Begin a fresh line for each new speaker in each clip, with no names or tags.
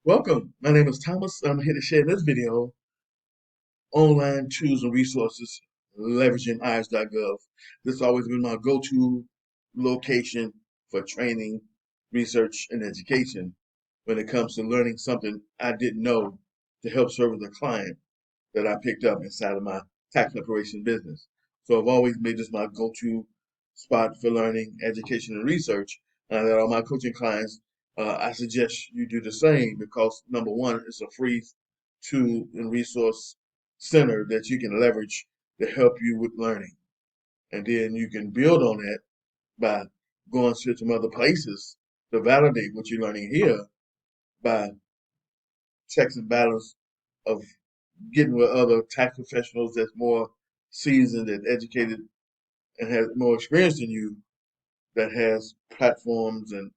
Welcome. My name is Thomas. I'm here to share in this video online tools and resources leveraging IRS.gov. This has always been my go-to location for training, research, and education when it comes to learning something I didn't know to help service a client that I picked up inside of my tax preparation business. So I've always made this my go-to spot for learning, education, and research. And that all my coaching clients, I suggest you do the same because number one, it's a free tool and resource center that you can leverage to help you with learning. And then you can build on that by going to some other places to validate what you're learning here by checks and balance of getting with other tax professionals that's more seasoned and educated and has more experience than you, that has platforms and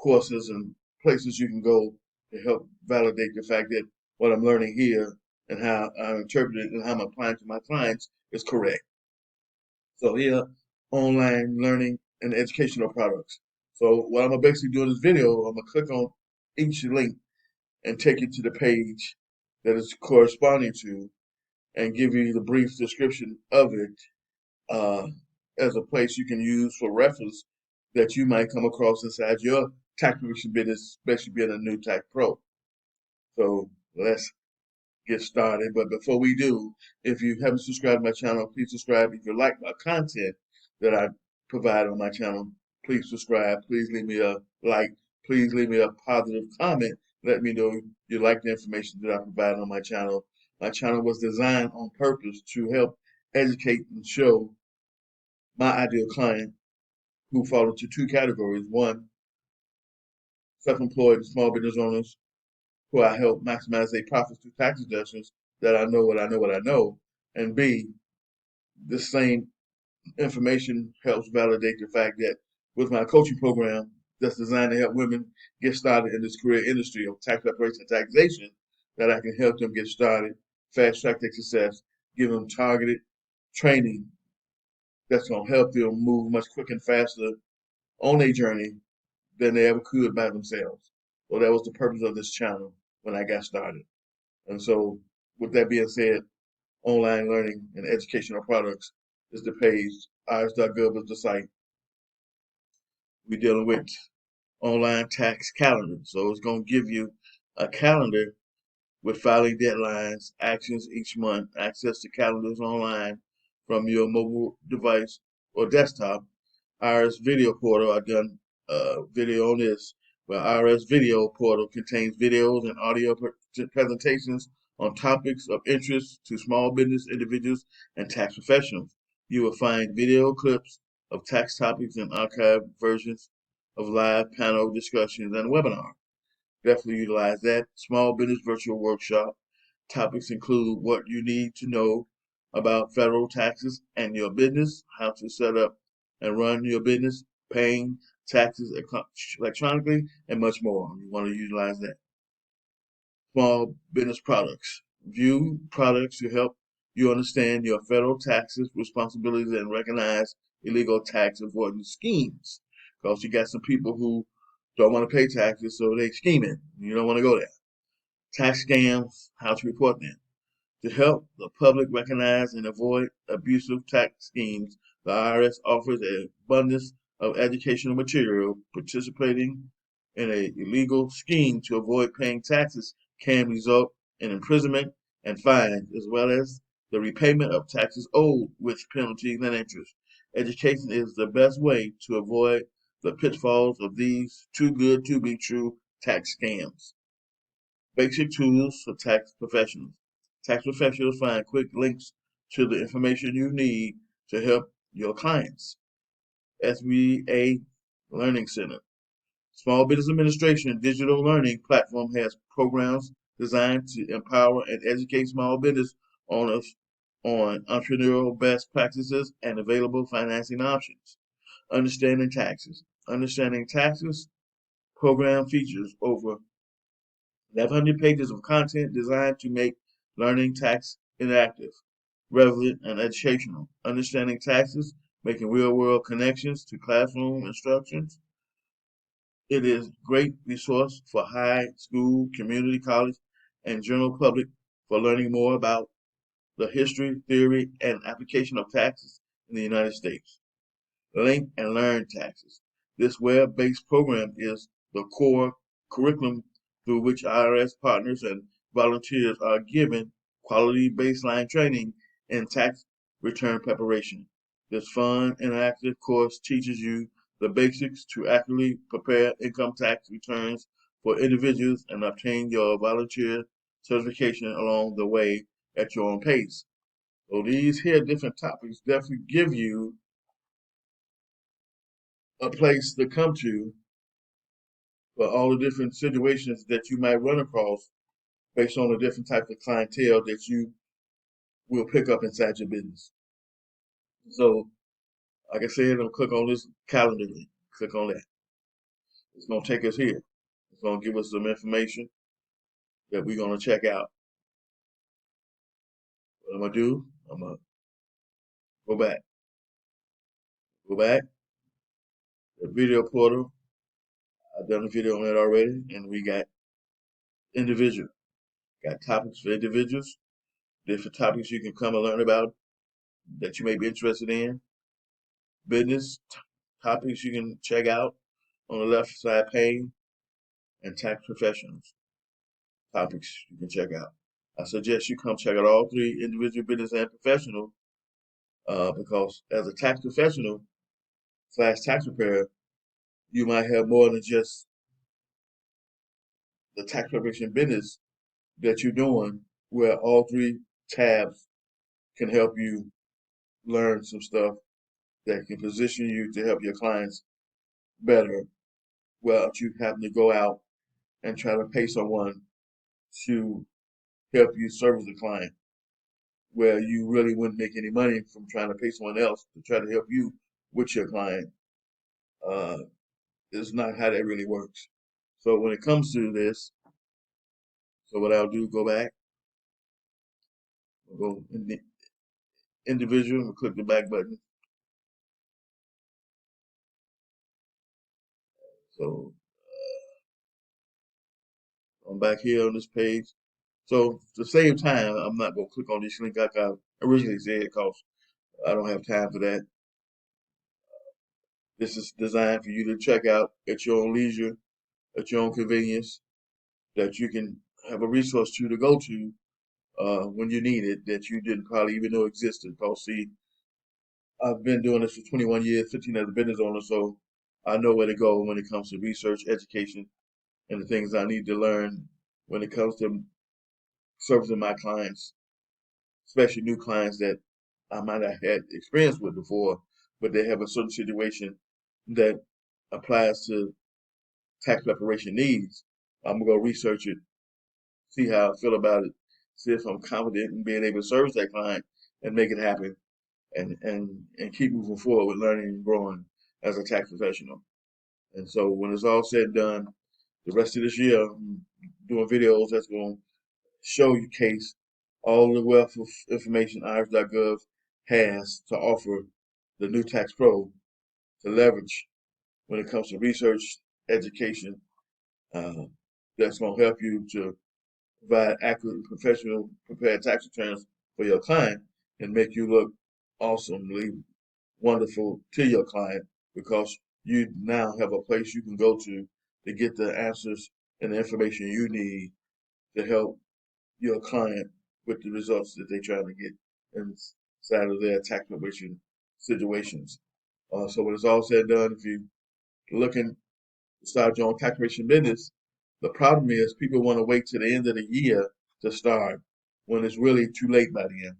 courses and places you can go to help validate the fact that what I'm learning here and how I interpret it and how I'm applying to my clients is correct. So here, online learning and educational products. So what I'm gonna basically do in this video, I'm gonna click on each link and take you to the page that is corresponding to and give you the brief description of it uh, as a place you can use for reference that you might come across inside your tax preparation business, especially being a new tax pro. So let's get started. But before we do, if you haven't subscribed to my channel, please subscribe. If you like my content that I provide on my channel, please subscribe. Please leave me a like. Please leave me a positive comment. Let me know you like the information that I provide on my channel. My channel was designed on purpose to help educate and show my ideal client who fall into two categories. One, self-employed small business owners who I help maximize their profits through tax deductions that I know what I know what I know. And B, this same information helps validate the fact that with my coaching program that's designed to help women get started in this career industry of tax preparation and taxation, that I can help them get started, fast track their success, give them targeted training that's going to help them move much quicker and faster on their journey than they ever could by themselves. So that was the purpose of this channel when I got started. And so with that being said, online learning and educational products is the page. IRS.gov is the site. We're dealing with online tax calendar. So it's going to give you a calendar with filing deadlines, actions each month, access to calendars online from your mobile device or desktop. IRS Video Portal, I've done a video on this, where IRS Video Portal contains videos and audio presentations on topics of interest to small business individuals and tax professionals. You will find video clips of tax topics and archived versions of live panel discussions and webinars. Definitely utilize that. Small business virtual workshop. Topics include what you need to know about federal taxes and your business, how to set up and run your business, paying taxes electronically, and much more. You want to utilize that. Small business products. View products to help you understand your federal taxes, responsibilities, and recognize illegal tax avoidance schemes. Because you got some people who don't want to pay taxes, so they scheming. You don't want to go there. Tax scams, how to report them. To help the public recognize and avoid abusive tax schemes, the IRS offers an abundance of educational material. Participating in an illegal scheme to avoid paying taxes can result in imprisonment and fines, as well as the repayment of taxes owed with penalties and interest. Education is the best way to avoid the pitfalls of these too good to be true tax scams. Basic tools for tax professionals. Tax professionals find quick links to the information you need to help your clients. SBA Learning Center. Small Business Administration digital learning platform has programs designed to empower and educate small business owners on entrepreneurial best practices and available financing options. Understanding taxes. Understanding taxes program features over 1,100 pages of content designed to make learning tax interactive, relevant, and educational. Understanding taxes, making real-world connections to classroom instructions. It is a great resource for high school, community college, and general public for learning more about the history, theory, and application of taxes in the United States. Link and Learn Taxes. This web-based program is the core curriculum through which IRS partners and volunteers are given quality baseline training in tax return preparation. This fun, interactive course teaches you the basics to accurately prepare income tax returns for individuals and obtain your volunteer certification along the way at your own pace. So these here different topics definitely give you a place to come to for all the different situations that you might run across based on the different types of clientele that you will pick up inside your business. So, like I said, I'm click on this calendar link. Click on that. It's going to take us here. It's going to give us some information that we're going to check out. What I'm going to do, I'm going to go back. Go back. The video portal. I've done a video on it already, and we got individual. Got topics for individuals, different topics you can come and learn about that you may be interested in. Business topics you can check out on the left side pane, and tax professionals topics you can check out. I suggest you come check out all three, individual, business, and professional, because as a tax professional / tax preparer, you might have more than just the tax preparation business that you're doing, where all three tabs can help you learn some stuff that can position you to help your clients better without you having to go out and try to pay someone to help you service the client, where you really wouldn't make any money from trying to pay someone else to try to help you with your client. It's not how that really works. So when it comes to this, so what I'll do, go back, I'll go in the individual, and click the back button. So I'm back here on this page. So to save time, I'm not going to click on this link like I originally said, because I don't have time for that. This is designed for you to check out at your own leisure, at your own convenience, that you can have a resource to go to when you need it, that you didn't probably even know existed. Because see, I've been doing this for 21 years, 15 as a business owner, so I know where to go when it comes to research, education, and the things I need to learn when it comes to servicing my clients, especially new clients that I might have had experience with before, but they have a certain situation that applies to tax preparation needs. I'm gonna go research it, see how I feel about it, see if I'm confident in being able to service that client and make it happen, and keep moving forward with learning and growing as a tax professional. And so when it's all said and done, the rest of this year, I'm doing videos that's going to show you case all the wealth of information IRS.gov has to offer the new tax pro to leverage when it comes to research, education, uh, that's going to help you to provide accurate and professional prepared tax returns for your client and make you look awesomely wonderful to your client, because you now have a place you can go to get the answers and the information you need to help your client with the results that they're trying to get inside of their tax preparation situations. So when it's all said and done, if you're looking to start your own tax preparation business, the problem is people want to wait to the end of the year to start when it's really too late by then.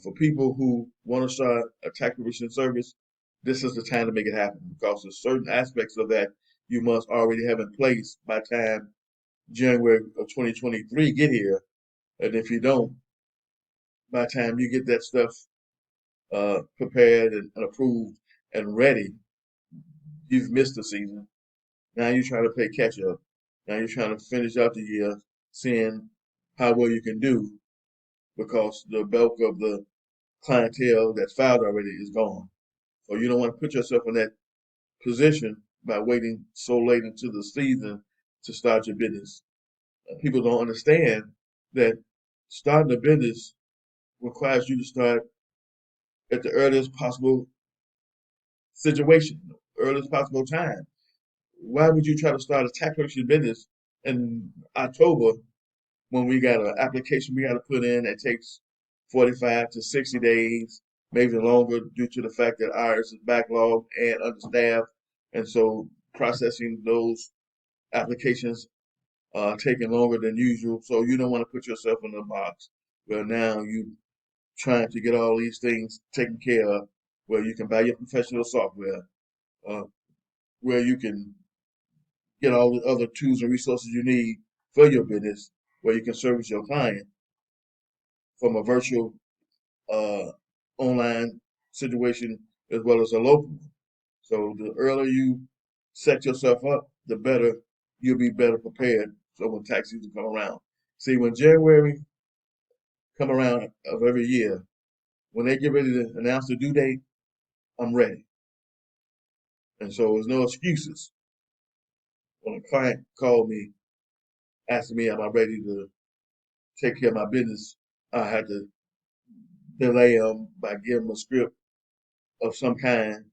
For people who want to start a tax preparation service, this is the time to make it happen, because there's certain aspects of that you must already have in place by time January of 2023 get here. And if you don't, by the time you get that stuff prepared and approved and ready, you've missed the season. Now you're trying to play catch up. Now you're trying to finish out the year, seeing how well you can do, because the bulk of the clientele that's filed already is gone. So you don't want to put yourself in that position by waiting so late into the season to start your business. People don't understand that starting a business requires you to start at the earliest possible situation, earliest possible time. Why would you try to start a tax return business in October when we got an application we got to put in that takes 45 to 60 days, maybe longer, due to the fact that IRS is backlogged and understaffed, and so processing those applications taking longer than usual. So you don't want to put yourself in a box where now you trying to get all these things taken care of, where you can buy your professional software, uh, where you can get all the other tools and resources you need for your business, where you can service your client from a virtual uh, online situation as well as a local one. So the earlier you set yourself up, the better you'll be better prepared. So when tax season come around, see when January come around of every year, when they get ready to announce the due date, I'm ready. And so there's no excuses. When a client called me asking me, am I ready to take care of my business, I had to delay them by giving them a script of some kind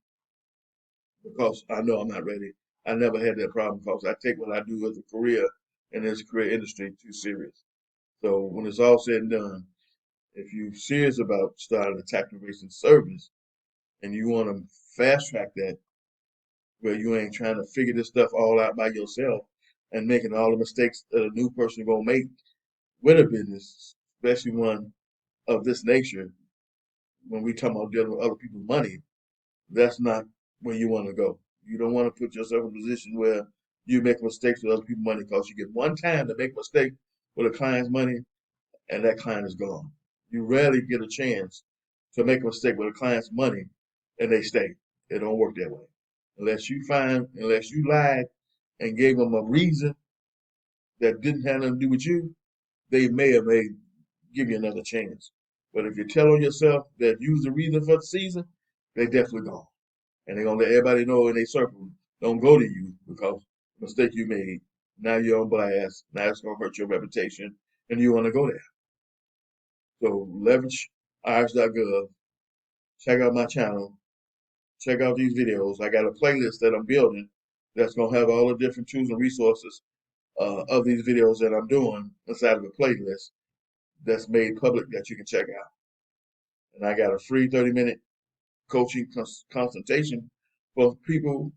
because I know I'm not ready. I never had that problem because I take what I do as a career in this career industry too serious. So when it's all said and done, if you're serious about starting a tax preparation service and you want to fast track that, where you ain't trying to figure this stuff all out by yourself and making all the mistakes that a new person gonna make with a business, especially one of this nature, when we talk about dealing with other people's money, that's not where you want to go. You don't want to put yourself in a position where you make mistakes with other people's money because you get one time to make a mistake with a client's money and that client is gone. You rarely get a chance to make a mistake with a client's money and they stay. It don't work that way. Unless you lied and gave them a reason that didn't have nothing to do with you, they may give you another chance. But if you tell on yourself that you was the reason for the season, they definitely gone. And they're gonna let everybody know in their circle, don't go to you because the mistake you made. Now you're on blast. Now it's gonna hurt your reputation, and you want to go there. So leverage IRS.gov. Check out my channel. Check out these videos. I got a playlist that I'm building that's gonna have all the different tools and resources of these videos that I'm doing inside of a playlist that's made public that you can check out. And I got a free 30-minute coaching consultation for people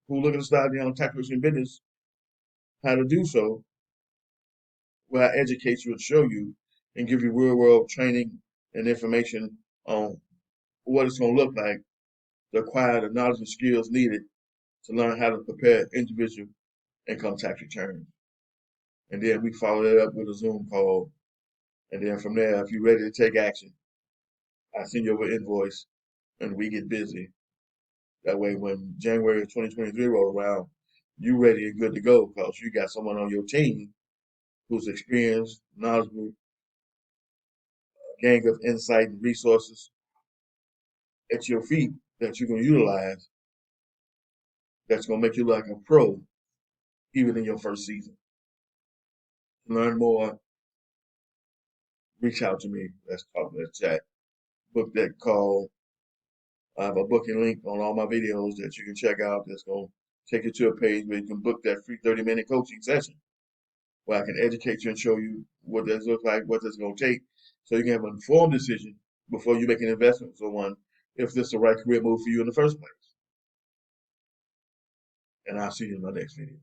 who are looking to start their own tax preparation business, how to do so, where I educate you and show you and give you real world training and information on what it's going to look like to acquire the knowledge and skills needed to learn how to prepare individual income tax returns. And then we follow that up with a Zoom call. And then from there, if you're ready to take action, I send you over an invoice and we get busy. That way, when January 2023 roll around, you ready and good to go because you got someone on your team who's experienced, knowledgeable, gang of insight and resources at your feet that you're going to utilize that's going to make you like a pro even in your first season. To learn more, reach out to me. Let's talk, let's chat. Book that call. I have a booking link on all my videos that you can check out that's going to take you to a page where you can book that free 30-minute coaching session where I can educate you and show you what this looks like, what this is going to take, so you can have an informed decision before you make an investment for one, if this is the right career move for you in the first place. And I'll see you in my next video.